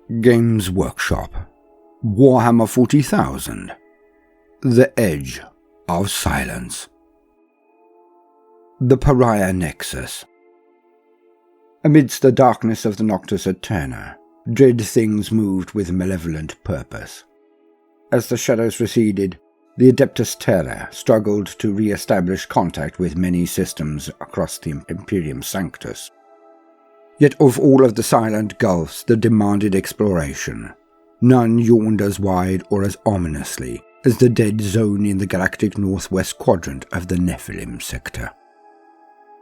Games Workshop, Warhammer 40,000, The Edge of Silence. The Pariah Nexus. Amidst the darkness of the Noctis Eterna, dread things moved with malevolent purpose. As the shadows receded, the Adeptus Terra struggled to re-establish contact with many systems across the Imperium Sanctus. Yet of all of the silent gulfs that demanded exploration, none yawned as wide or as ominously as the dead zone in the galactic northwest quadrant of the Nephilim sector.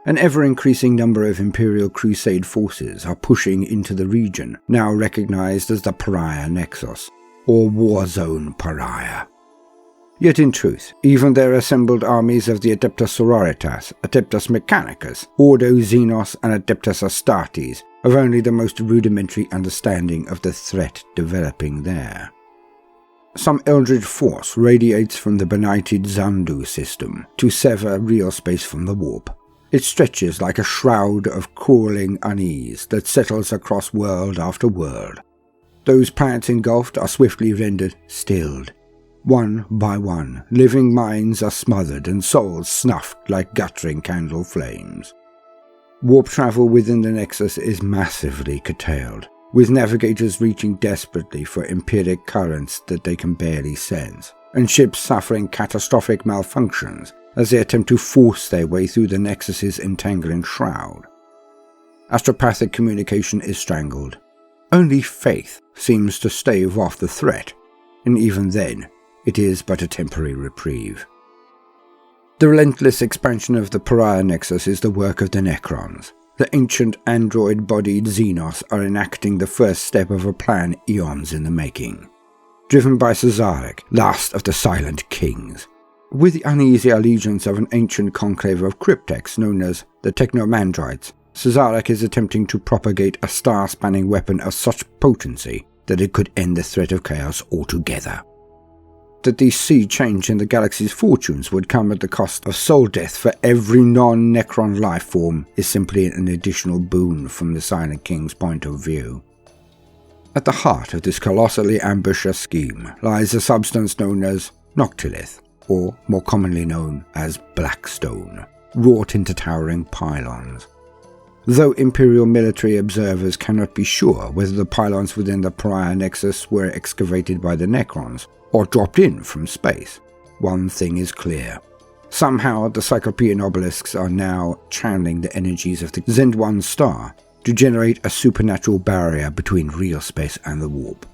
An ever-increasing number of Imperial Crusade forces are pushing into the region now recognized as the Pariah Nexus, or Warzone Pariah. Yet in truth, even their assembled armies of the Adeptus Sororitas, Adeptus Mechanicus, Ordo Xenos and Adeptus Astartes have only the most rudimentary understanding of the threat developing there. Some eldritch force radiates from the benighted Zandu system to sever real space from the warp. It stretches like a shroud of crawling unease that settles across world after world. Those planets engulfed are swiftly rendered stilled. One by one, living minds are smothered and souls snuffed like guttering candle flames. Warp travel within the Nexus is massively curtailed, with navigators reaching desperately for empiric currents that they can barely sense, and ships suffering catastrophic malfunctions as they attempt to force their way through the Nexus's entangling shroud. Astropathic communication is strangled. Only faith seems to stave off the threat, and even then, it is but a temporary reprieve. The relentless expansion of the Pariah Nexus is the work of the Necrons. The ancient android-bodied Xenos are enacting the first step of a plan eons in the making. Driven by Caesarek, last of the Silent Kings. With the uneasy allegiance of an ancient conclave of cryptex known as the Technomandrites, Caesarek is attempting to propagate a star-spanning weapon of such potency that it could end the threat of chaos altogether. That the sea change in the galaxy's fortunes would come at the cost of soul death for every non-Necron life form is simply an additional boon from the Silent King's point of view. At the heart of this colossally ambitious scheme lies a substance known as Noctilith, or more commonly known as Blackstone, wrought into towering pylons. Though Imperial military observers cannot be sure whether the pylons within the Pariah Nexus were excavated by the Necrons, or dropped in from space, one thing is clear. Somehow the Cyclopean obelisks are now channeling the energies of the Zend-1 star to generate a supernatural barrier between real space and the warp.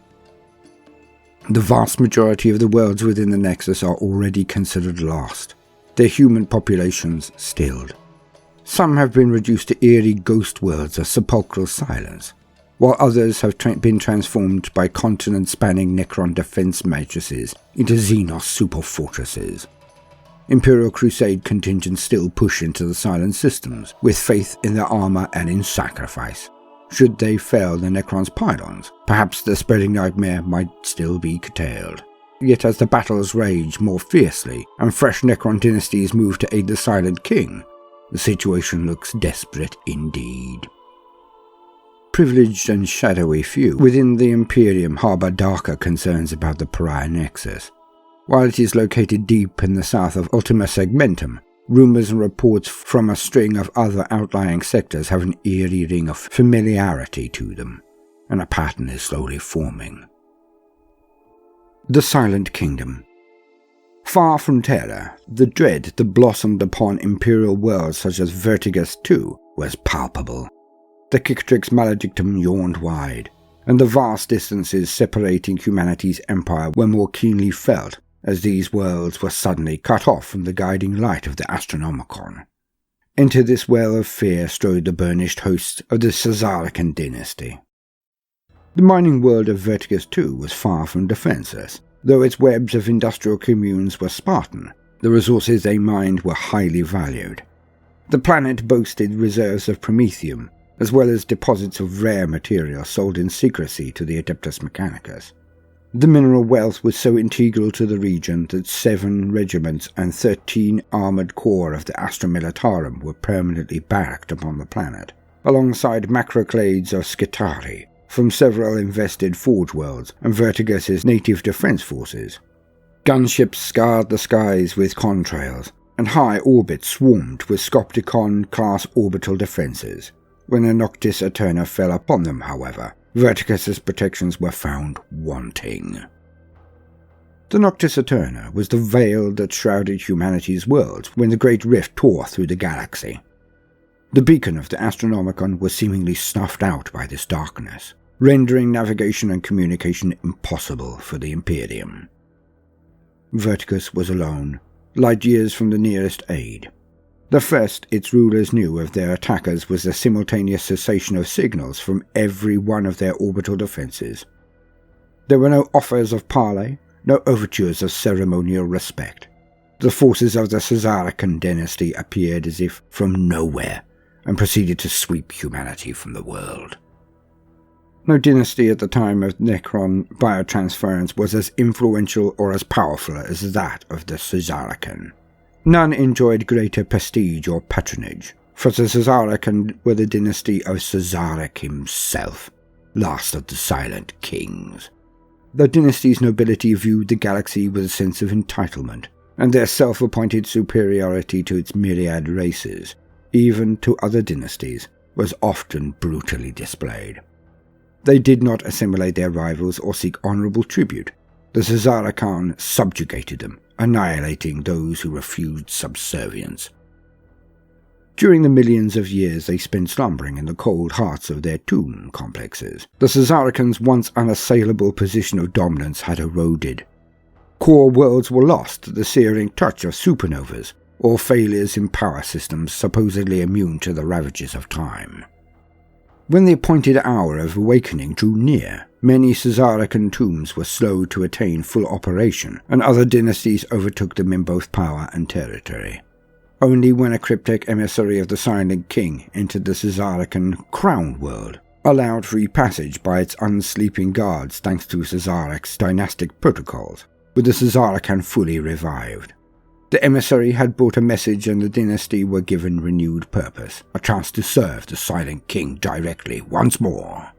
The vast majority of the worlds within the Nexus are already considered lost, their human populations stilled. Some have been reduced to eerie ghost worlds of sepulchral silence, while others have been transformed by continent-spanning Necron defense matrices into Xenos superfortresses. Imperial Crusade contingents still push into the silent systems, with faith in their armor and in sacrifice. Should they fail the Necron's pylons, perhaps the spreading nightmare might still be curtailed. Yet as the battles rage more fiercely, and fresh Necron dynasties move to aid the Silent King, the situation looks desperate indeed. Privileged and shadowy few within the Imperium harbour darker concerns about the Pariah Nexus. While it is located deep in the south of Ultima Segmentum, rumours and reports from a string of other outlying sectors have an eerie ring of familiarity to them, and a pattern is slowly forming. The Silent Kingdom. Far from terror, the dread that blossomed upon Imperial worlds such as Vertigus II was palpable. The Cicatrix Maledictum yawned wide, and the vast distances separating humanity's empire were more keenly felt as these worlds were suddenly cut off from the guiding light of the Astronomicon. Into this well of fear strode the burnished hosts of the Caesarekan dynasty. The mining world of Vertigus II was far from defenseless. Though its webs of industrial communes were Spartan, the resources they mined were highly valued. The planet boasted reserves of promethium, as well as deposits of rare material sold in secrecy to the Adeptus Mechanicus. The mineral wealth was so integral to the region that 7 regiments and 13 armoured corps of the Astra Militarum were permanently barracked upon the planet, alongside macroclades of Scitari, from several invested forge worlds and Vertigus' native defense forces. Gunships scarred the skies with contrails, and high orbits swarmed with Scopticon-class orbital defences. When a Noctis Eterna fell upon them, however, Vertigus' protections were found wanting. The Noctis Eterna was the veil that shrouded humanity's worlds when the Great Rift tore through the galaxy. The beacon of the Astronomicon was seemingly snuffed out by this darkness, rendering navigation and communication impossible for the Imperium. Vertigus was alone, light years from the nearest aid. The first its rulers knew of their attackers was the simultaneous cessation of signals from every one of their orbital defences. There were no offers of parley, no overtures of ceremonial respect. The forces of the Caesarican dynasty appeared as if from nowhere, and proceeded to sweep humanity from the world. No dynasty at the time of Necron biotransference was as influential or as powerful as that of the Caesarican. None enjoyed greater prestige or patronage, for the Caesarican were the dynasty of Caesarek himself, last of the silent kings. The dynasty's nobility viewed the galaxy with a sense of entitlement, and their self-appointed superiority to its myriad races, even to other dynasties, was often brutally displayed. They did not assimilate their rivals or seek honourable tribute. The Caesarican subjugated them, annihilating those who refused subservience. During the millions of years they spent slumbering in the cold hearts of their tomb complexes, the Caesaricans' once unassailable position of dominance had eroded. Core worlds were lost to the searing touch of supernovas, or failures in power systems supposedly immune to the ravages of time. When the appointed hour of awakening drew near, many Caesarican tombs were slow to attain full operation, and other dynasties overtook them in both power and territory. Only when a cryptic emissary of the Silent King entered the Caesarican crown world, allowed free passage by its unsleeping guards thanks to Caesarek's dynastic protocols, were the Caesarican fully revived. The emissary had brought a message and the dynasty were given renewed purpose, a chance to serve the Silent King directly once more.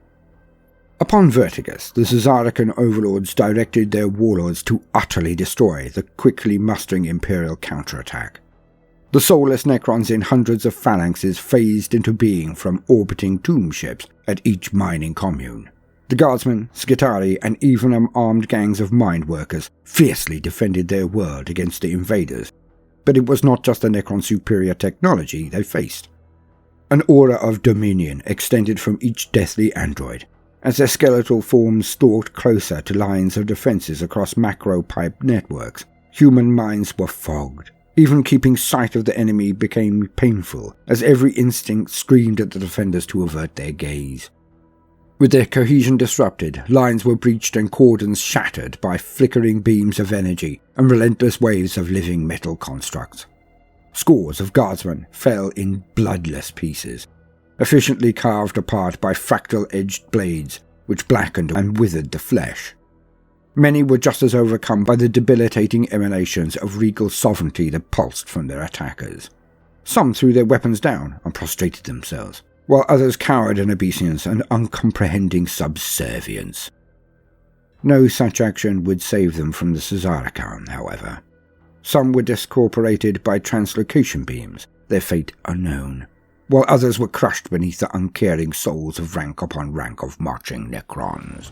Upon Vertigus, the Caesarican overlords directed their warlords to utterly destroy the quickly mustering Imperial counterattack. The soulless Necrons in hundreds of phalanxes phased into being from orbiting tomb ships at each mining commune. The guardsmen, Skitari, and even armed gangs of mind workers fiercely defended their world against the invaders. But it was not just the Necron's superior technology they faced. An aura of dominion extended from each deathly android, as their skeletal forms stalked closer to lines of defences across macro-pipe networks. Human minds were fogged. Even keeping sight of the enemy became painful, as every instinct screamed at the defenders to avert their gaze. With their cohesion disrupted, lines were breached and cordons shattered by flickering beams of energy and relentless waves of living metal constructs. Scores of guardsmen fell in bloodless pieces, efficiently carved apart by fractal-edged blades which blackened and withered the flesh. Many were just as overcome by the debilitating emanations of regal sovereignty that pulsed from their attackers. Some threw their weapons down and prostrated themselves, while others cowered in obeisance and uncomprehending subservience. No such action would save them from the Caesarican, however. Some were discorporated by translocation beams, their fate unknown, while others were crushed beneath the uncaring souls of rank upon rank of marching Necrons.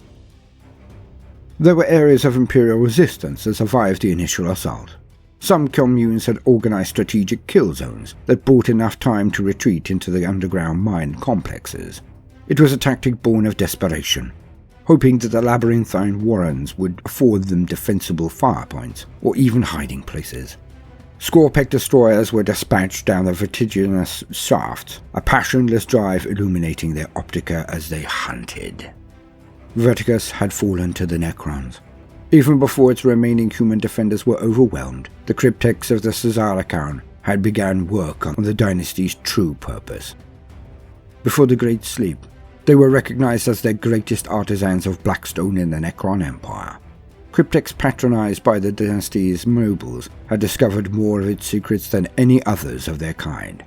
There were areas of Imperial resistance that survived the initial assault. Some communes had organized strategic kill zones that bought enough time to retreat into the underground mine complexes. It was a tactic born of desperation, hoping that the labyrinthine warrens would afford them defensible fire points or even hiding places. Scorpec destroyers were dispatched down the vertiginous shafts, a passionless drive illuminating their optica as they hunted. Vertigus had fallen to the Necrons. Even before its remaining human defenders were overwhelmed, the cryptex of the Caesarican had begun work on the dynasty's true purpose. Before the Great Sleep, they were recognized as the greatest artisans of Blackstone in the Necron Empire. Cryptex patronized by the dynasty's nobles had discovered more of its secrets than any others of their kind,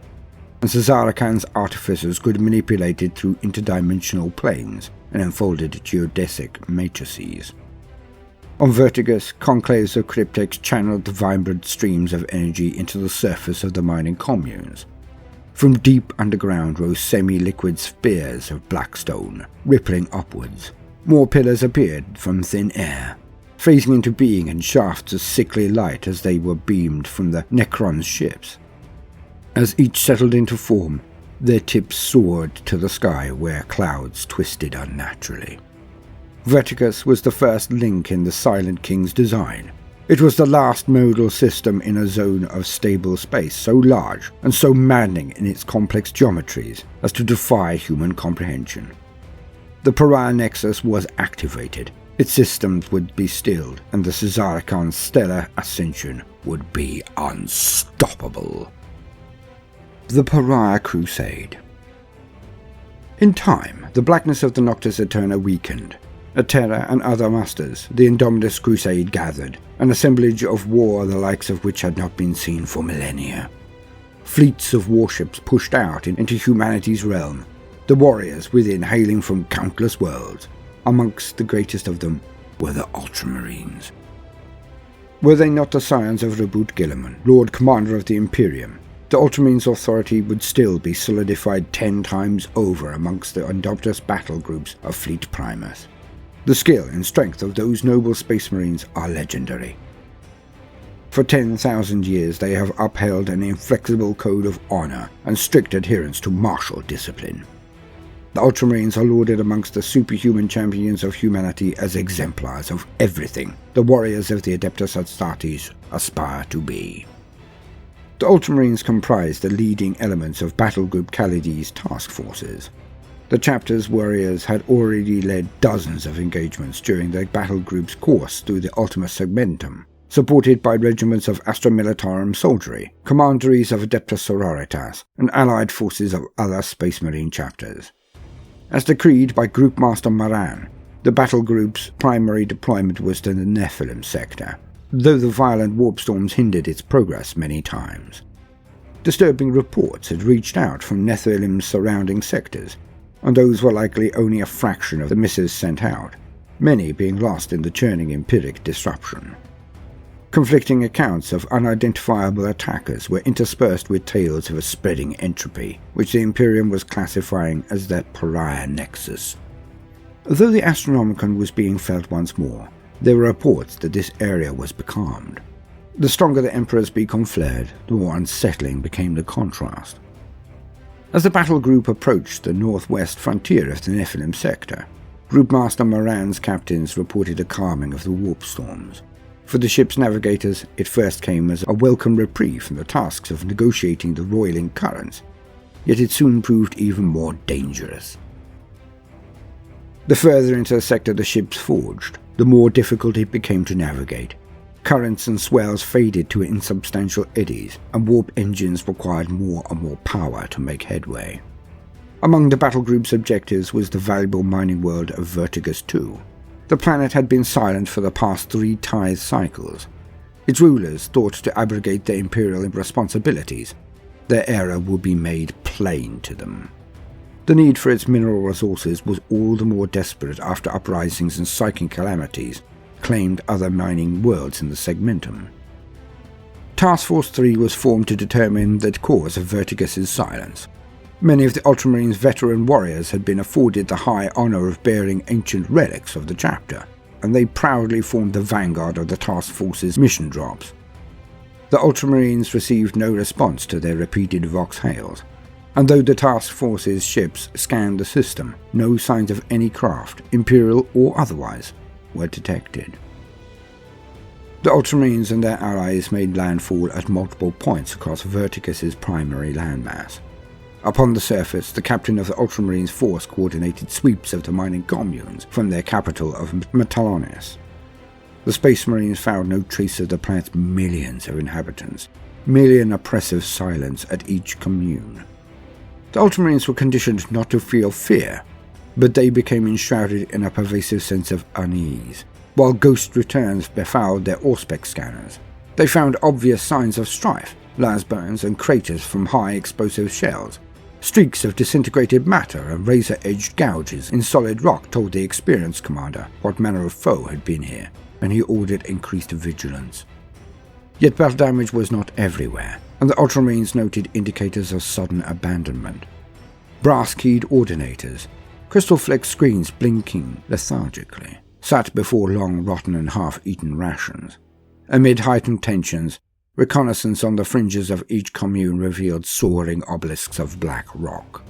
and Caesarican's artificers could manipulate it through interdimensional planes and enfolded geodesic matrices. On Vertigus, conclaves of cryptex channeled the vibrant streams of energy into the surface of the mining communes. From deep underground rose semi-liquid spears of Blackstone, rippling upwards. More pillars appeared from thin air, phasing into being in shafts of sickly light as they were beamed from the Necrons' ships. As each settled into form, their tips soared to the sky where clouds twisted unnaturally. Vertigus was the first link in the Silent King's design. It was the last modal system in a zone of stable space so large and so maddening in its complex geometries as to defy human comprehension. The Pariah Nexus was activated, its systems would be stilled, and the Caesarekan's stellar ascension would be unstoppable. The Pariah Crusade. In time, the blackness of the Noctis Eterna weakened. At Terra and other masters, the Indomitus Crusade gathered, an assemblage of war the likes of which had not been seen for millennia. Fleets of warships pushed out into humanity's realm, the warriors within hailing from countless worlds. Amongst the greatest of them were the Ultramarines. Were they not the scions of Reboot Guilliman, Lord Commander of the Imperium, the Ultramarines' authority would still be solidified 10 times over amongst the Adeptus battle groups of Fleet Primus. The skill and strength of those noble Space Marines are legendary. For 10,000 years they have upheld an inflexible code of honor and strict adherence to martial discipline. The Ultramarines are lauded amongst the superhuman champions of humanity as exemplars of everything the warriors of the Adeptus Astartes aspire to be. The Ultramarines comprise the leading elements of Battlegroup Caledy's task forces. The chapter's warriors had already led dozens of engagements during the battle group's course through the Ultima Segmentum, supported by regiments of Astra Militarum soldiery, commanderies of Adeptus Sororitas, and allied forces of other Space Marine chapters. As decreed by Group Master Moran, the battle group's primary deployment was to the Nephilim sector, though the violent warp storms hindered its progress many times. Disturbing reports had reached out from Nephilim's surrounding sectors, and those were likely only a fraction of the missives sent out, many being lost in the churning empiric disruption. Conflicting accounts of unidentifiable attackers were interspersed with tales of a spreading entropy, which the Imperium was classifying as the Pariah Nexus. Though the Astronomicon was being felt once more, there were reports that this area was becalmed. The stronger the Emperor's beacon flared, the more unsettling became the contrast. As the battle group approached the northwest frontier of the Nephilim sector, Group Master Moran's captains reported a calming of the warp storms. For the ship's navigators, it first came as a welcome reprieve from the tasks of negotiating the roiling currents, yet it soon proved even more dangerous. The further into the sector the ships forged, the more difficult it became to navigate. Currents and swells faded to insubstantial eddies, and warp engines required more and more power to make headway. Among the battle group's objectives was the valuable mining world of Vertigus II. The planet had been silent for the past 3 tithe cycles. Its rulers thought to abrogate their imperial responsibilities. Their era would be made plain to them. The need for its mineral resources was all the more desperate after uprisings and psychic calamities claimed other mining worlds in the Segmentum. Task Force 3 was formed to determine the cause of Vertigus's silence. Many of the Ultramarines' veteran warriors had been afforded the high honor of bearing ancient relics of the chapter, and they proudly formed the vanguard of the Task Force's mission drops. The Ultramarines received no response to their repeated vox hails, and though the Task Force's ships scanned the system, no signs of any craft, imperial or otherwise, were detected. The Ultramarines and their allies made landfall at multiple points across Vertigus's primary landmass. Upon the surface, the captain of the Ultramarines' force coordinated sweeps of the mining communes from their capital of Metallonis. The Space Marines found no trace of the planet's millions of inhabitants, merely an oppressive silence at each commune. The Ultramarines were conditioned not to feel fear, but they became enshrouded in a pervasive sense of unease. While ghost returns befouled their Auspex scanners, they found obvious signs of strife, las burns and craters from high explosive shells, Streaks of disintegrated matter and razor-edged gouges in solid rock told the experienced commander what manner of foe had been here, and he ordered increased vigilance. Yet battle damage was not everywhere, and the Ultramarines noted indicators of sudden abandonment. Brass-keyed ordinators, crystal-flecked screens blinking lethargically, sat before long rotten and half-eaten rations. Amid heightened tensions, reconnaissance on the fringes of each commune revealed soaring obelisks of black rock.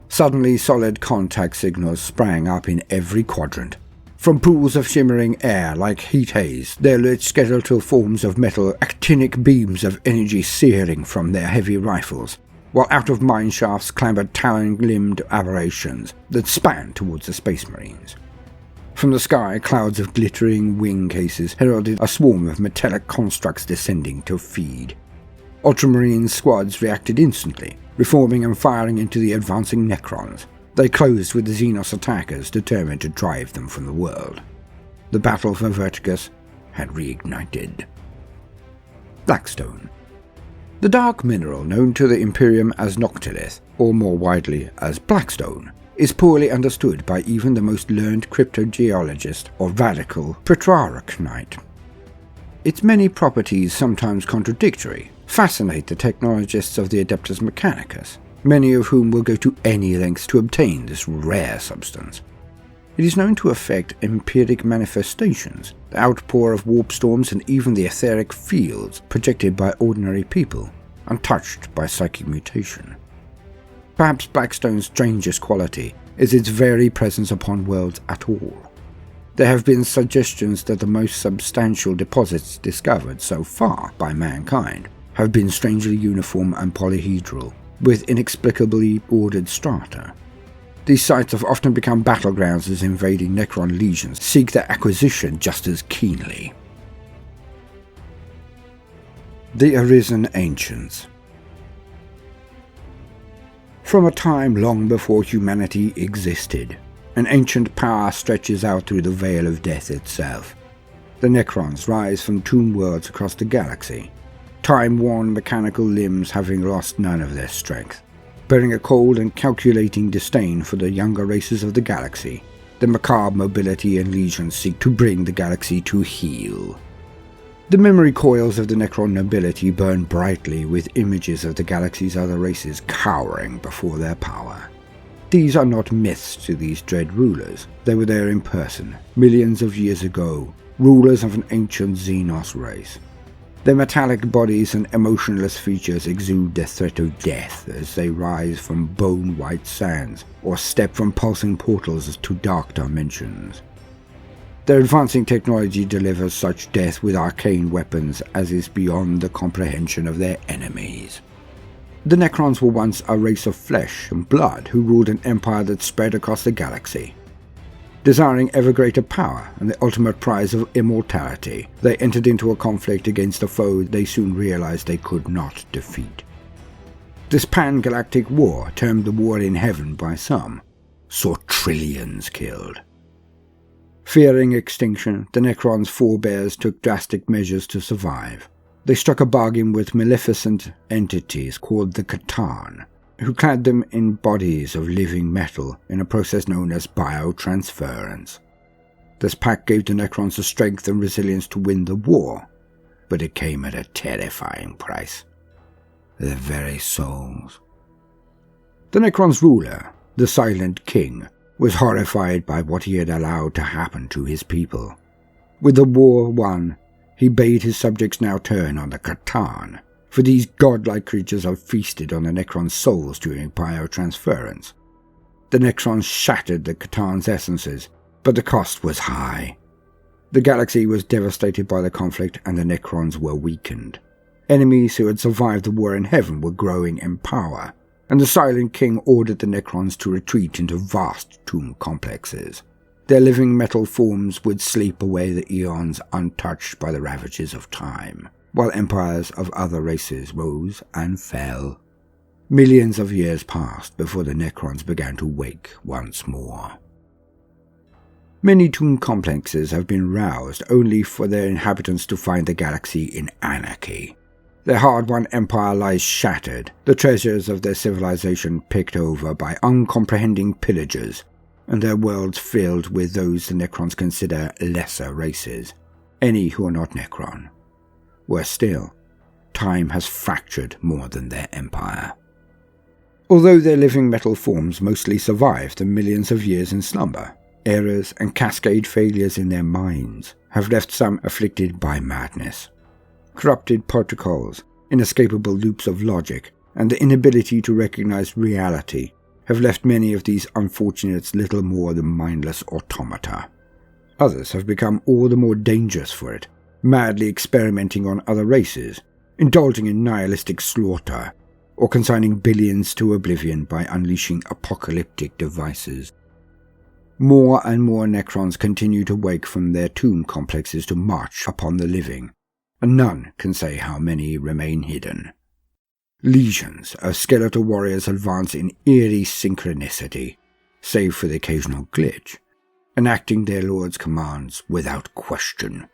Suddenly, solid contact signals sprang up in every quadrant. From pools of shimmering air like heat haze, there lit skeletal forms of metal, actinic beams of energy searing from their heavy rifles, while out of mine shafts clambered towering-limbed aberrations that spanned towards the Space Marines. From the sky, clouds of glittering wing cases heralded a swarm of metallic constructs descending to feed. Ultramarine squads reacted instantly, reforming and firing into the advancing Necrons. They closed with the Xenos attackers, determined to drive them from the world. The battle for Vertigus had reignited. Blackstone. The dark mineral known to the Imperium as Noctilith, or more widely as Blackstone, is poorly understood by even the most learned cryptogeologist or radical Pretrarchnite. Its many properties, sometimes contradictory, fascinate the technologists of the Adeptus Mechanicus, many of whom will go to any lengths to obtain this rare substance. It is known to affect empiric manifestations, the outpour of warp storms and even the etheric fields projected by ordinary people, untouched by psychic mutation. Perhaps Blackstone's strangest quality is its very presence upon worlds at all. There have been suggestions that the most substantial deposits discovered so far by mankind have been strangely uniform and polyhedral, with inexplicably ordered strata. These sites have often become battlegrounds as invading Necron legions seek their acquisition just as keenly. The Arisen Ancients. From a time long before humanity existed, an ancient power stretches out through the veil of death itself. The Necrons rise from tomb worlds across the galaxy, time-worn mechanical limbs having lost none of their strength. Bearing a cold and calculating disdain for the younger races of the galaxy, the macabre mobility and legions seek to bring the galaxy to heel. The memory coils of the Necron nobility burn brightly with images of the galaxy's other races cowering before their power. These are not myths to these dread rulers. They were there in person, millions of years ago, rulers of an ancient Xenos race. Their metallic bodies and emotionless features exude the threat of death as they rise from bone-white sands or step from pulsing portals to dark dimensions. Their advancing technology delivers such death with arcane weapons as is beyond the comprehension of their enemies. The Necrons were once a race of flesh and blood who ruled an empire that spread across the galaxy. Desiring ever greater power and the ultimate prize of immortality, they entered into a conflict against a foe they soon realized they could not defeat. This pan-galactic war, termed the War in Heaven by some, saw trillions killed. Fearing extinction, the Necrons' forebears took drastic measures to survive. They struck a bargain with maleficent entities called the Catan, who clad them in bodies of living metal in a process known as biotransference. This pact gave the Necrons the strength and resilience to win the war, but it came at a terrifying price. Their very souls. The Necrons' ruler, the Silent King, was horrified by what he had allowed to happen to his people. With the war won, he bade his subjects now turn on the Catan, for these godlike creatures have feasted on the Necrons' souls during biotransference. The Necrons shattered the Catan's essences, but the cost was high. The galaxy was devastated by the conflict and the Necrons were weakened. Enemies who had survived the War in Heaven were growing in power, and the Silent King ordered the Necrons to retreat into vast tomb complexes. Their living metal forms would sleep away the eons untouched by the ravages of time, while empires of other races rose and fell. Millions of years passed before the Necrons began to wake once more. Many tomb complexes have been roused only for their inhabitants to find the galaxy in anarchy. Their hard-won empire lies shattered, the treasures of their civilization picked over by uncomprehending pillagers, and their worlds filled with those the Necrons consider lesser races, any who are not Necron. Worse still, time has fractured more than their empire. Although their living metal forms mostly survive the millions of years in slumber, errors and cascade failures in their minds have left some afflicted by madness. Corrupted protocols, inescapable loops of logic, and the inability to recognize reality have left many of these unfortunates little more than mindless automata. Others have become all the more dangerous for it, madly experimenting on other races, indulging in nihilistic slaughter, or consigning billions to oblivion by unleashing apocalyptic devices. More and more Necrons continue to wake from their tomb complexes to march upon the living, and none can say how many remain hidden. Legions of skeletal warriors advance in eerie synchronicity, save for the occasional glitch, enacting their lord's commands without question.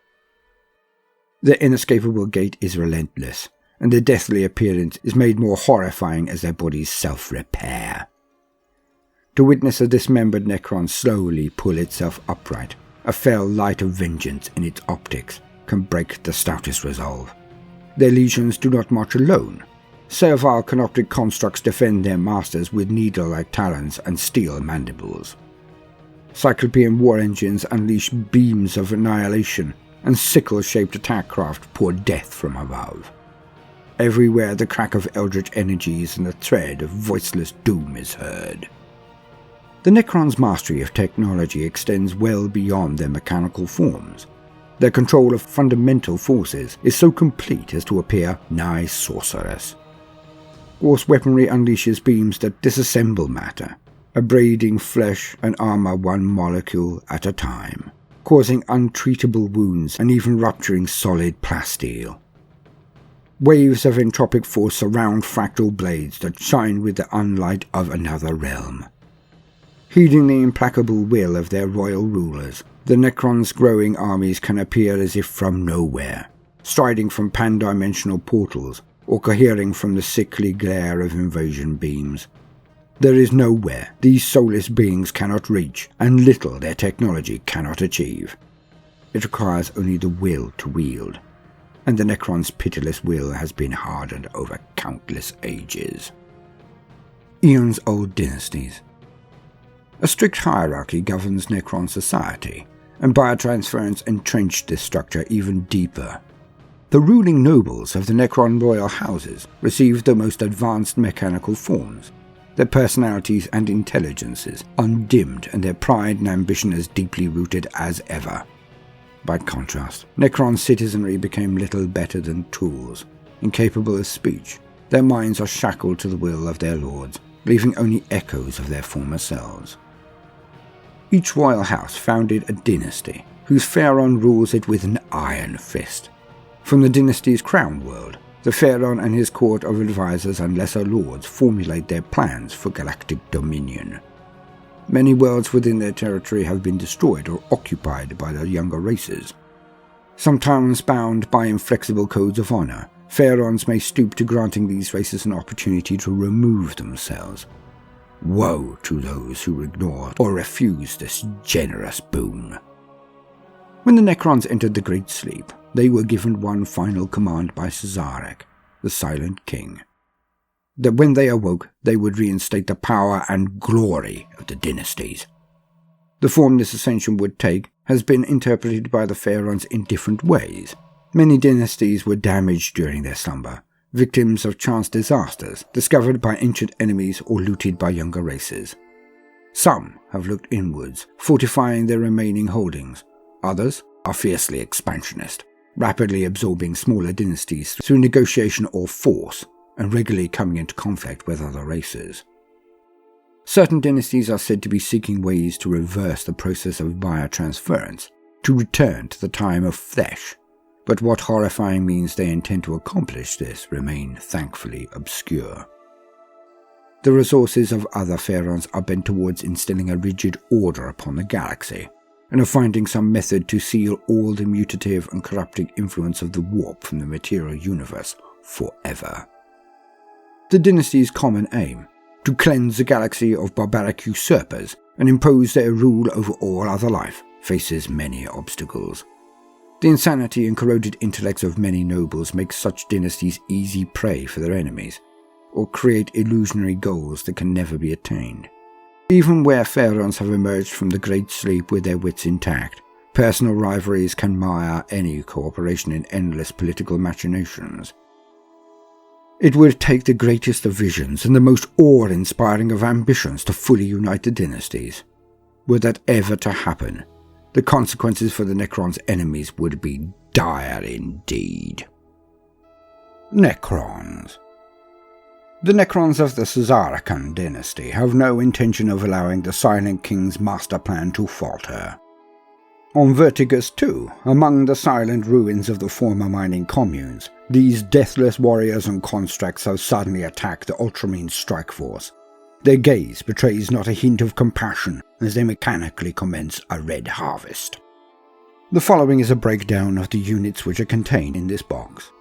Their inescapable gait is relentless, and their deathly appearance is made more horrifying as their bodies self-repair. To witness a dismembered Necron slowly pull itself upright, a fell light of vengeance in its optics, can break the stoutest resolve. Their legions do not march alone. Servile canoptic constructs defend their masters with needle-like talons and steel mandibles. Cyclopean war engines unleash beams of annihilation, and sickle-shaped attack craft pour death from above. Everywhere the crack of eldritch energies and the thread of voiceless doom is heard. The Necrons' mastery of technology extends well beyond their mechanical forms. Their control of fundamental forces is so complete as to appear nigh sorcerous. Coarse weaponry unleashes beams that disassemble matter, abrading flesh and armor one molecule at a time, causing untreatable wounds and even rupturing solid plasteel. Waves of entropic force surround fractal blades that shine with the unlight of another realm. Heeding the implacable will of their royal rulers, the Necrons' growing armies can appear as if from nowhere, striding from pan-dimensional portals or cohering from the sickly glare of invasion beams. There is nowhere these soulless beings cannot reach, and little their technology cannot achieve. It requires only the will to wield, and the Necrons' pitiless will has been hardened over countless ages. Eons-old dynasties. A strict hierarchy governs Necron society, and biotransference entrenched this structure even deeper. The ruling nobles of the Necron royal houses received the most advanced mechanical forms, their personalities and intelligences undimmed and their pride and ambition as deeply rooted as ever. By contrast, Necron citizenry became little better than tools, incapable of speech. Their minds are shackled to the will of their lords, leaving only echoes of their former selves. Each royal house founded a dynasty, whose pharaoh rules it with an iron fist. From the dynasty's crown world, the pharaoh and his court of advisors and lesser lords formulate their plans for galactic dominion. Many worlds within their territory have been destroyed or occupied by the younger races. Sometimes bound by inflexible codes of honor, pharaohs may stoop to granting these races an opportunity to remove themselves. Woe to those who ignore or refuse this generous boon. When the Necrons entered the Great Sleep, they were given one final command by Caesarek, the Silent King, that when they awoke, they would reinstate the power and glory of the dynasties. The form this ascension would take has been interpreted by the pharaohs in different ways. Many dynasties were damaged during their slumber, victims of chance disasters discovered by ancient enemies or looted by younger races. Some have looked inwards, fortifying their remaining holdings. Others are fiercely expansionist, rapidly absorbing smaller dynasties through negotiation or force, and regularly coming into conflict with other races. Certain dynasties are said to be seeking ways to reverse the process of biotransference, to return to the time of flesh, but what horrifying means they intend to accomplish this remain thankfully obscure. The resources of other pharaohs are bent towards instilling a rigid order upon the galaxy, and of finding some method to seal all the mutative and corrupting influence of the warp from the material universe forever. The dynasty's common aim, to cleanse the galaxy of barbaric usurpers and impose their rule over all other life, faces many obstacles. The insanity and corroded intellects of many nobles make such dynasties easy prey for their enemies, or create illusionary goals that can never be attained. Even where pharaohs have emerged from the Great Sleep with their wits intact, personal rivalries can mar any cooperation in endless political machinations. It would take the greatest of visions and the most awe-inspiring of ambitions to fully unite the dynasties. Were that ever to happen, the consequences for the Necrons' enemies would be dire indeed. Necrons. The Necrons of the Caesarek dynasty have no intention of allowing the Silent King's master plan to falter. On Vertigus too, among the silent ruins of the former mining communes, these deathless warriors and constructs have suddenly attacked the Ultramarine strike force. Their gaze betrays not a hint of compassion as they mechanically commence a red harvest. The following is a breakdown of the units which are contained in this box.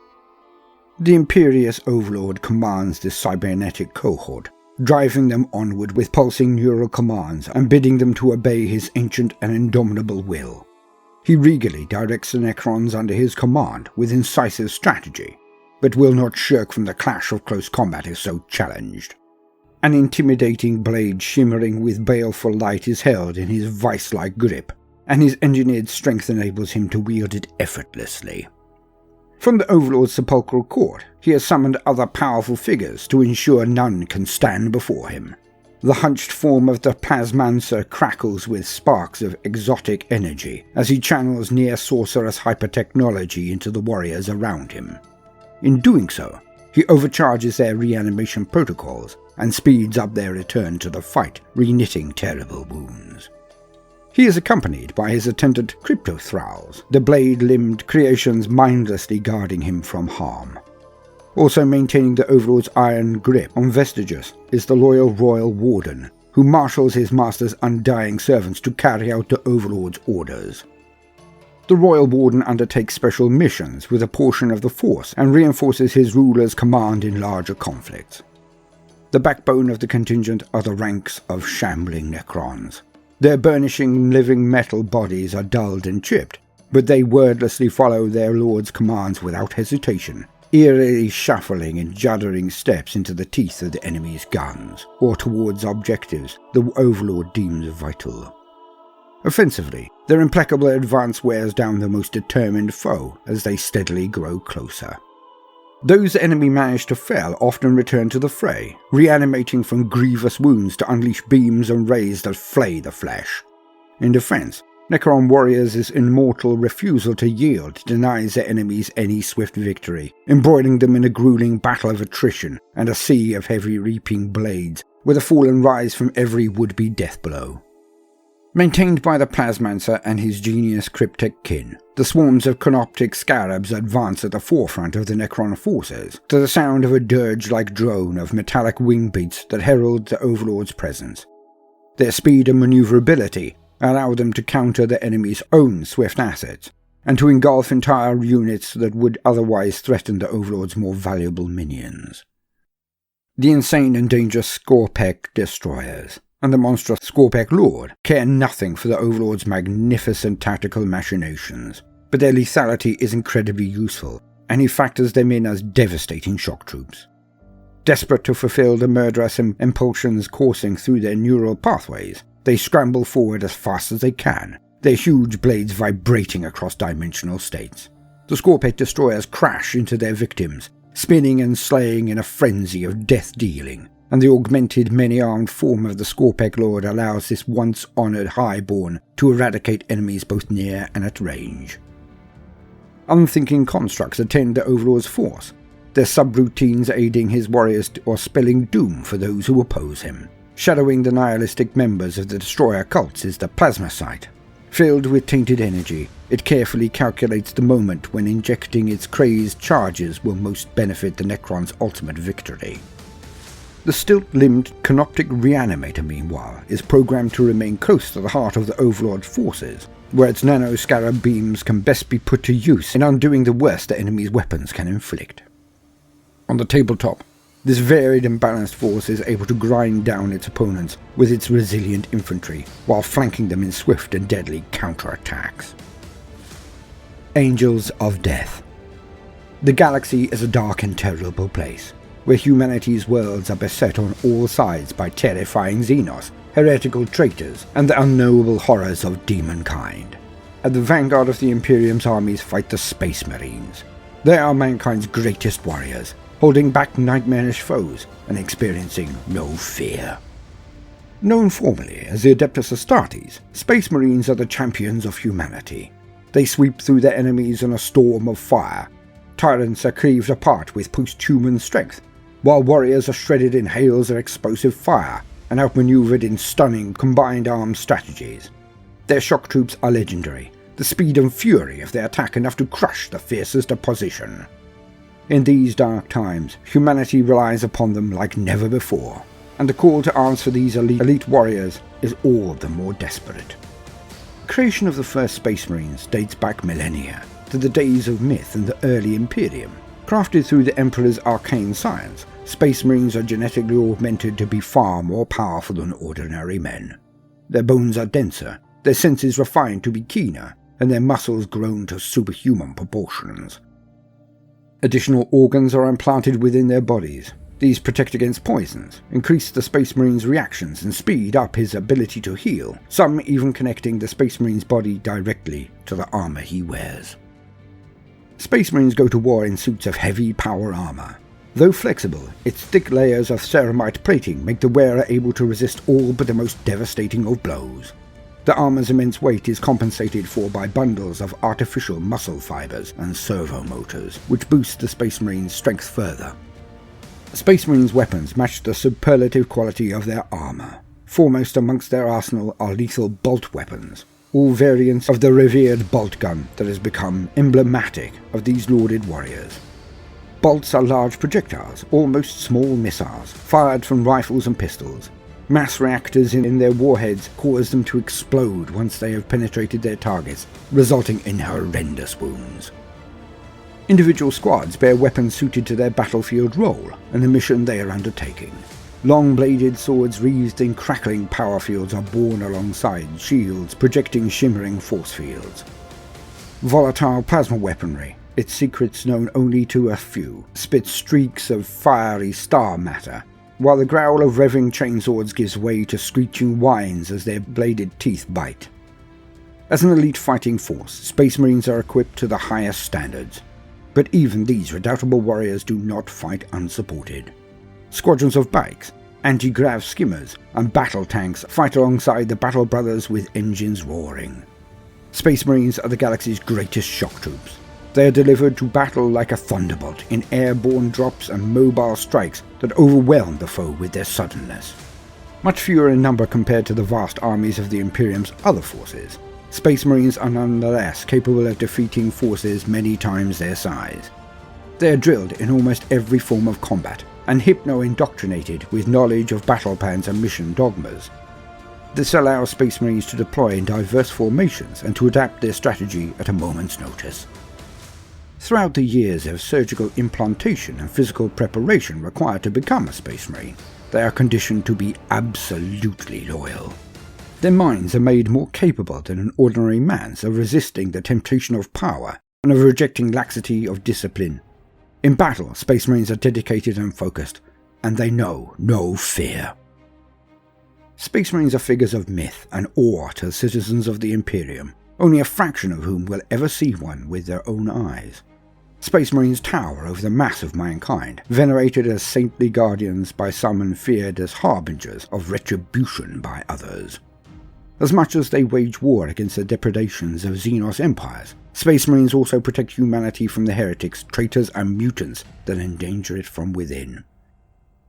The Imperious Overlord commands this cybernetic cohort, driving them onward with pulsing neural commands and bidding them to obey his ancient and indomitable will. He regally directs the Necrons under his command with incisive strategy, but will not shirk from the clash of close combat if so challenged. An intimidating blade shimmering with baleful light is held in his vice-like grip, and his engineered strength enables him to wield it effortlessly. From the Overlord's sepulchral court, he has summoned other powerful figures to ensure none can stand before him. The hunched form of the Plasmancer crackles with sparks of exotic energy as he channels near-sorcerous hypertechnology into the warriors around him. In doing so, he overcharges their reanimation protocols and speeds up their return to the fight, reknitting terrible wounds. He is accompanied by his attendant Cryptothralls, the blade-limbed creations mindlessly guarding him from harm. Also maintaining the Overlord's iron grip on Vestiges is the loyal Royal Warden, who marshals his master's undying servants to carry out the Overlord's orders. The Royal Warden undertakes special missions with a portion of the Force and reinforces his ruler's command in larger conflicts. The backbone of the contingent are the ranks of shambling Necrons. Their burnishing living metal bodies are dulled and chipped, but they wordlessly follow their lord's commands without hesitation, eerily shuffling in juddering steps into the teeth of the enemy's guns, or towards objectives the Overlord deems vital. Offensively, their implacable advance wears down the most determined foe as they steadily grow closer. Those the enemy manage to fell often return to the fray, reanimating from grievous wounds to unleash beams and rays that flay the flesh. In defense, Necron warriors' immortal refusal to yield denies their enemies any swift victory, embroiling them in a grueling battle of attrition and a sea of heavy reaping blades, where the fallen rise from every would-be death blow. Maintained by the Plasmancer and his genius cryptech kin, the swarms of canoptic scarabs advance at the forefront of the Necron forces, to the sound of a dirge-like drone of metallic wing beats that herald the Overlord's presence. Their speed and maneuverability allow them to counter the enemy's own swift assets, and to engulf entire units that would otherwise threaten the Overlord's more valuable minions. The insane and dangerous Scorpek destroyers and the monstrous Scorpek Lord care nothing for the Overlord's magnificent tactical machinations, but their lethality is incredibly useful, and he factors them in as devastating shock troops. Desperate to fulfill the murderous impulsions coursing through their neural pathways, they scramble forward as fast as they can, their huge blades vibrating across dimensional states. The Scorpek destroyers crash into their victims, spinning and slaying in a frenzy of death-dealing, and the augmented many-armed form of the Scorpek Lord allows this once-honoured highborn to eradicate enemies both near and at range. Unthinking constructs attend the Overlord's force, their subroutines aiding his warriors or spelling doom for those who oppose him. Shadowing the nihilistic members of the Destroyer cults is the Plasma Sight. Filled with tainted energy, it carefully calculates the moment when injecting its crazed charges will most benefit the Necron's ultimate victory. The stilt-limbed Canoptic Reanimator, meanwhile, is programmed to remain close to the heart of the Overlord's forces, where its nano-scarab beams can best be put to use in undoing the worst the enemy's weapons can inflict. On the tabletop, this varied and balanced force is able to grind down its opponents with its resilient infantry, while flanking them in swift and deadly counterattacks. Angels of Death. The galaxy is a dark and terrible place, where humanity's worlds are beset on all sides by terrifying Xenos, heretical traitors, and the unknowable horrors of demonkind. At the vanguard of the Imperium's armies fight the Space Marines. They are mankind's greatest warriors, holding back nightmarish foes and experiencing no fear. Known formally as the Adeptus Astartes, Space Marines are the champions of humanity. They sweep through their enemies in a storm of fire. Tyrants are cleaved apart with post-human strength, while warriors are shredded in hails of explosive fire and outmaneuvered in stunning combined arms strategies. Their shock troops are legendary, the speed and fury of their attack enough to crush the fiercest opposition. In these dark times, humanity relies upon them like never before, and the call to arms for these elite warriors is all the more desperate. The creation of the first Space Marines dates back millennia, to the days of myth and the early Imperium. Crafted through the Emperor's arcane science, Space Marines are genetically augmented to be far more powerful than ordinary men. Their bones are denser, their senses refined to be keener, and their muscles grown to superhuman proportions. Additional organs are implanted within their bodies. These protect against poisons, increase the Space Marine's reactions, and speed up his ability to heal, some even connecting the Space Marine's body directly to the armor he wears. Space Marines go to war in suits of heavy power armor. Though flexible, its thick layers of ceramite plating make the wearer able to resist all but the most devastating of blows. The armor's immense weight is compensated for by bundles of artificial muscle fibers and servo motors, which boost the Space Marine's strength further. Space Marines' weapons match the superlative quality of their armor. Foremost amongst their arsenal are lethal bolt weapons, all variants of the revered bolt gun that has become emblematic of these lauded warriors. Bolts are large projectiles, almost small missiles, fired from rifles and pistols. Mass reactors in their warheads cause them to explode once they have penetrated their targets, resulting in horrendous wounds. Individual squads bear weapons suited to their battlefield role and the mission they are undertaking. Long-bladed swords wreathed in crackling power fields are borne alongside shields projecting shimmering force fields. Volatile plasma weaponry, its secrets known only to a few, spits streaks of fiery star matter, while the growl of revving chainswords gives way to screeching whines as their bladed teeth bite. As an elite fighting force, Space Marines are equipped to the highest standards, but even these redoubtable warriors do not fight unsupported. Squadrons of bikes, anti-grav skimmers, and battle tanks fight alongside the battle brothers with engines roaring. Space Marines are the galaxy's greatest shock troops. They are delivered to battle like a thunderbolt in airborne drops and mobile strikes that overwhelm the foe with their suddenness. Much fewer in number compared to the vast armies of the Imperium's other forces, Space Marines are nonetheless capable of defeating forces many times their size. They are drilled in almost every form of combat, and hypno-indoctrinated with knowledge of battle plans and mission dogmas. This allows Space Marines to deploy in diverse formations and to adapt their strategy at a moment's notice. Throughout the years of surgical implantation and physical preparation required to become a Space Marine, they are conditioned to be absolutely loyal. Their minds are made more capable than an ordinary man's of resisting the temptation of power and of rejecting laxity of discipline. In battle, Space Marines are dedicated and focused, and they know no fear. Space Marines are figures of myth and awe to the citizens of the Imperium, only a fraction of whom will ever see one with their own eyes. Space Marines tower over the mass of mankind, venerated as saintly guardians by some and feared as harbingers of retribution by others. As much as they wage war against the depredations of Xenos empires, Space Marines also protect humanity from the heretics, traitors, and mutants that endanger it from within.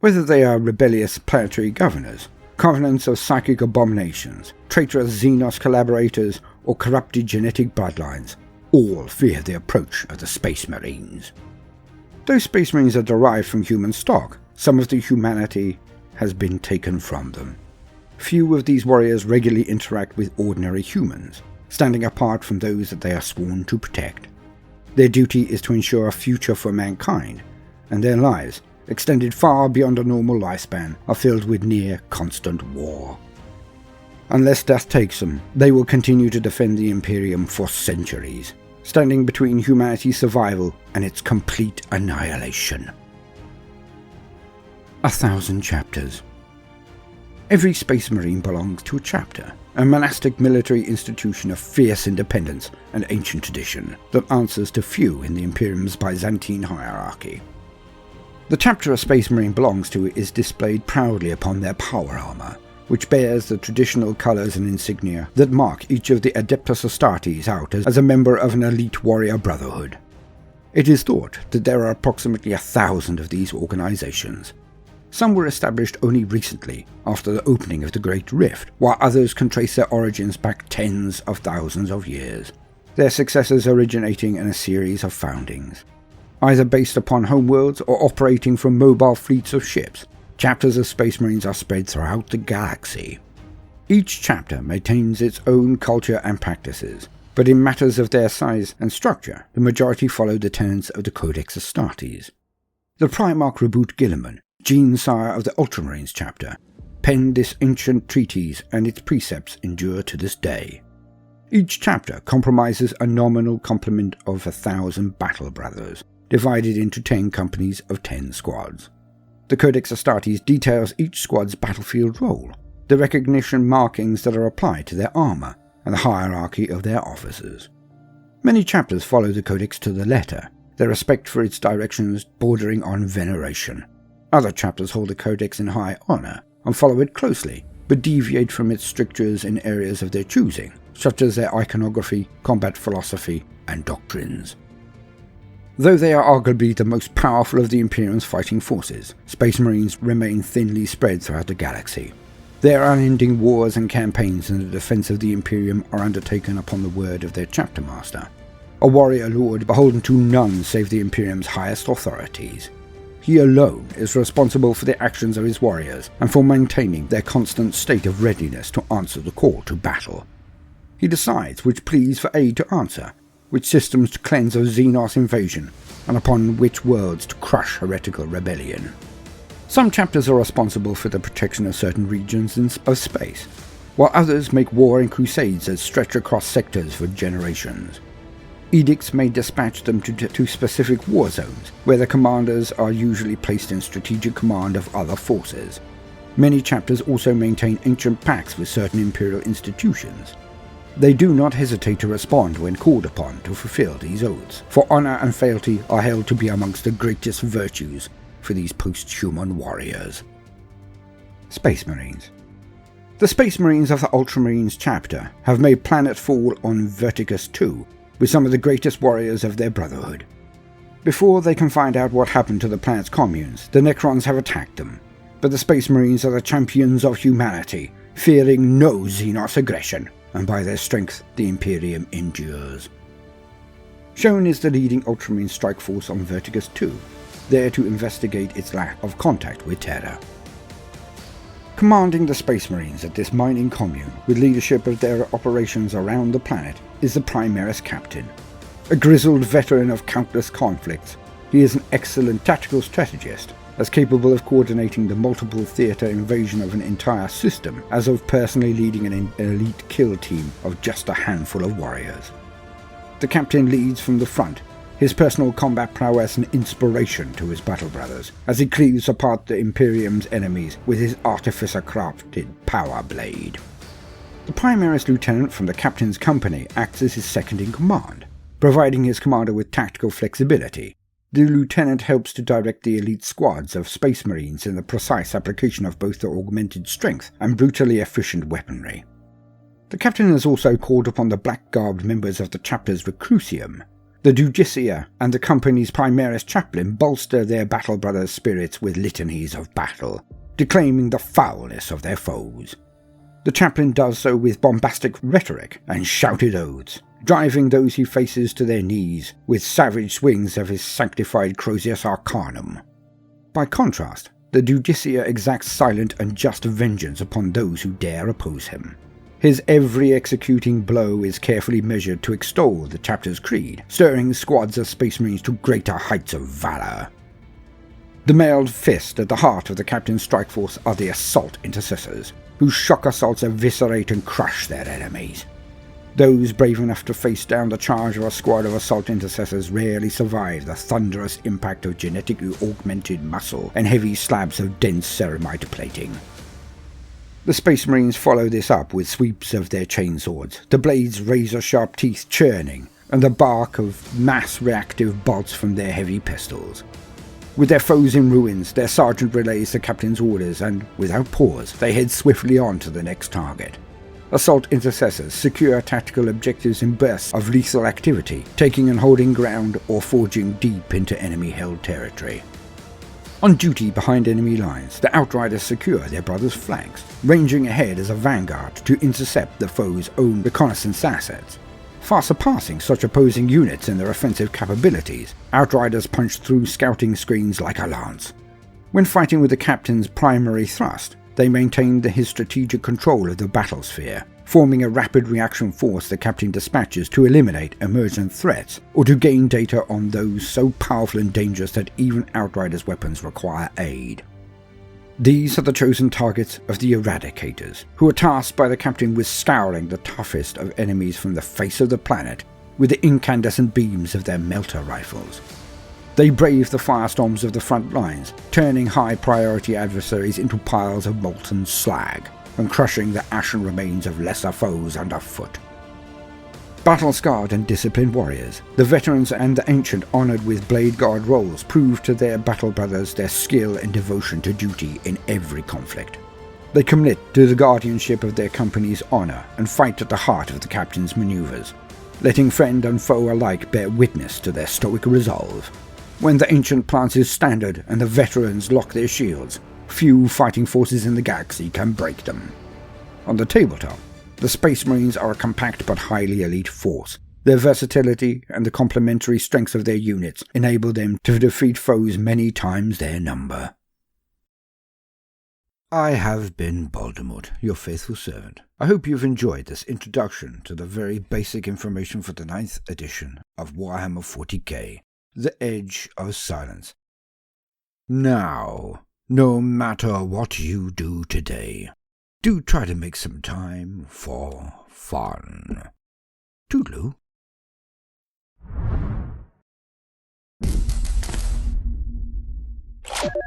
Whether they are rebellious planetary governors, covenants of psychic abominations, traitorous Xenos collaborators, or corrupted genetic bloodlines, all fear the approach of the Space Marines. Though Space Marines are derived from human stock, some of the humanity has been taken from them. Few of these warriors regularly interact with ordinary humans, standing apart from those that they are sworn to protect. Their duty is to ensure a future for mankind, and their lives, extended far beyond a normal lifespan, are filled with near constant war. Unless death takes them, they will continue to defend the Imperium for centuries, standing between humanity's survival and its complete annihilation. 1,000 chapters. Every Space Marine belongs to a chapter, a monastic military institution of fierce independence and ancient tradition that answers to few in the Imperium's Byzantine hierarchy. The chapter a Space Marine belongs to is displayed proudly upon their power armor, which bears the traditional colours and insignia that mark each of the Adeptus Astartes out as a member of an elite warrior brotherhood. It is thought that there are approximately 1,000 of these organisations. Some were established only recently, after the opening of the Great Rift, while others can trace their origins back tens of thousands of years, their successors originating in a series of foundings. Either based upon homeworlds or operating from mobile fleets of ships, chapters of Space Marines are spread throughout the galaxy. Each chapter maintains its own culture and practices, but in matters of their size and structure, the majority follow the tenets of the Codex Astartes. The Primarch Reboot Guilliman, Gene-Sire of the Ultramarines chapter, penned this ancient treatise, and its precepts endure to this day. Each chapter compromises a nominal complement of 1,000 battle brothers, divided into 10 companies of 10 squads. The Codex Astartes details each squad's battlefield role, the recognition markings that are applied to their armour, and the hierarchy of their officers. Many chapters follow the Codex to the letter, their respect for its directions bordering on veneration. Other chapters hold the Codex in high honour and follow it closely, but deviate from its strictures in areas of their choosing, such as their iconography, combat philosophy, and doctrines. Though they are arguably the most powerful of the Imperium's fighting forces, Space Marines remain thinly spread throughout the galaxy. Their unending wars and campaigns in the defense of the Imperium are undertaken upon the word of their chapter master, a warrior lord beholden to none save the Imperium's highest authorities. He alone is responsible for the actions of his warriors and for maintaining their constant state of readiness to answer the call to battle. He decides which pleas for aid to answer, which systems to cleanse of Xenos invasion, and upon which worlds to crush heretical rebellion. Some chapters are responsible for the protection of certain regions of space, while others make war in crusades that stretch across sectors for generations. Edicts may dispatch them to specific war zones, where the commanders are usually placed in strategic command of other forces. Many chapters also maintain ancient pacts with certain imperial institutions. They do not hesitate to respond when called upon to fulfill these oaths, for honour and fealty are held to be amongst the greatest virtues for these post-human warriors. Space Marines. The Space Marines of the Ultramarines chapter have made planetfall on Vertigus II with some of the greatest warriors of their brotherhood. Before they can find out what happened to the planet's communes, the Necrons have attacked them, but the Space Marines are the champions of humanity, fearing no Xenos aggression, and by their strength the Imperium endures. Shown is the leading Ultramarine strike force on Vertigus II, there to investigate its lack of contact with Terra. Commanding the Space Marines at this mining commune, with leadership of their operations around the planet, is the Primaris Captain. A grizzled veteran of countless conflicts, he is an excellent tactical strategist, as capable of coordinating the multiple theatre invasion of an entire system as of personally leading an elite kill team of just a handful of warriors. The captain leads from the front, his personal combat prowess an inspiration to his battle brothers, as he cleaves apart the Imperium's enemies with his artificer-crafted power blade. The Primaris Lieutenant from the captain's company acts as his second-in-command, providing his commander with tactical flexibility. The lieutenant helps to direct the elite squads of Space Marines in the precise application of both their augmented strength and brutally efficient weaponry. The captain has also called upon the black-garbed members of the chapter's Recrucium. The Dugicia and the company's Primaris chaplain bolster their battle brothers' spirits with litanies of battle, declaiming the foulness of their foes. The chaplain does so with bombastic rhetoric and shouted oaths, driving those he faces to their knees with savage swings of his sanctified Crozius Arcanum. By contrast, the Dugicia exacts silent and just vengeance upon those who dare oppose him. His every executing blow is carefully measured to extol the chapter's creed, stirring squads of Space Marines to greater heights of valor. The mailed fist at the heart of the captain's strike force are the assault intercessors, whose shock assaults eviscerate and crush their enemies. Those brave enough to face down the charge of a squad of assault intercessors rarely survive the thunderous impact of genetically augmented muscle and heavy slabs of dense ceramite plating. The Space Marines follow this up with sweeps of their chainswords, the blades' razor-sharp teeth churning, and the bark of mass-reactive bolts from their heavy pistols. With their foes in ruins, their sergeant relays the captain's orders and, without pause, they head swiftly on to the next target. Assault intercessors secure tactical objectives in bursts of lethal activity, taking and holding ground or forging deep into enemy-held territory. On duty behind enemy lines, the Outriders secure their brothers' flanks, ranging ahead as a vanguard to intercept the foe's own reconnaissance assets. Far surpassing such opposing units in their offensive capabilities, Outriders punch through scouting screens like a lance. When fighting with the captain's primary thrust, they maintained his strategic control of the battlesphere, forming a rapid reaction force the captain dispatches to eliminate emergent threats or to gain data on those so powerful and dangerous that even Outriders' weapons require aid. These are the chosen targets of the Eradicators, who are tasked by the captain with scouring the toughest of enemies from the face of the planet with the incandescent beams of their melter rifles. They brave the firestorms of the front lines, turning high-priority adversaries into piles of molten slag, and crushing the ashen remains of lesser foes underfoot. Battle-scarred and disciplined warriors, the veterans and the ancient honoured with Blade Guard roles prove to their battle brothers their skill and devotion to duty in every conflict. They commit to the guardianship of their company's honour and fight at the heart of the captain's manoeuvres, letting friend and foe alike bear witness to their stoic resolve. When the ancient plants his standard and the veterans lock their shields, few fighting forces in the galaxy can break them. On the tabletop, the Space Marines are a compact but highly elite force. Their versatility and the complementary strengths of their units enable them to defeat foes many times their number. I have been Baldermort, your faithful servant. I hope you've enjoyed this introduction to the very basic information for the 9th edition of Warhammer 40k. The Edge of Silence. Now, no matter what you do today, do try to make some time for fun. Toodaloo.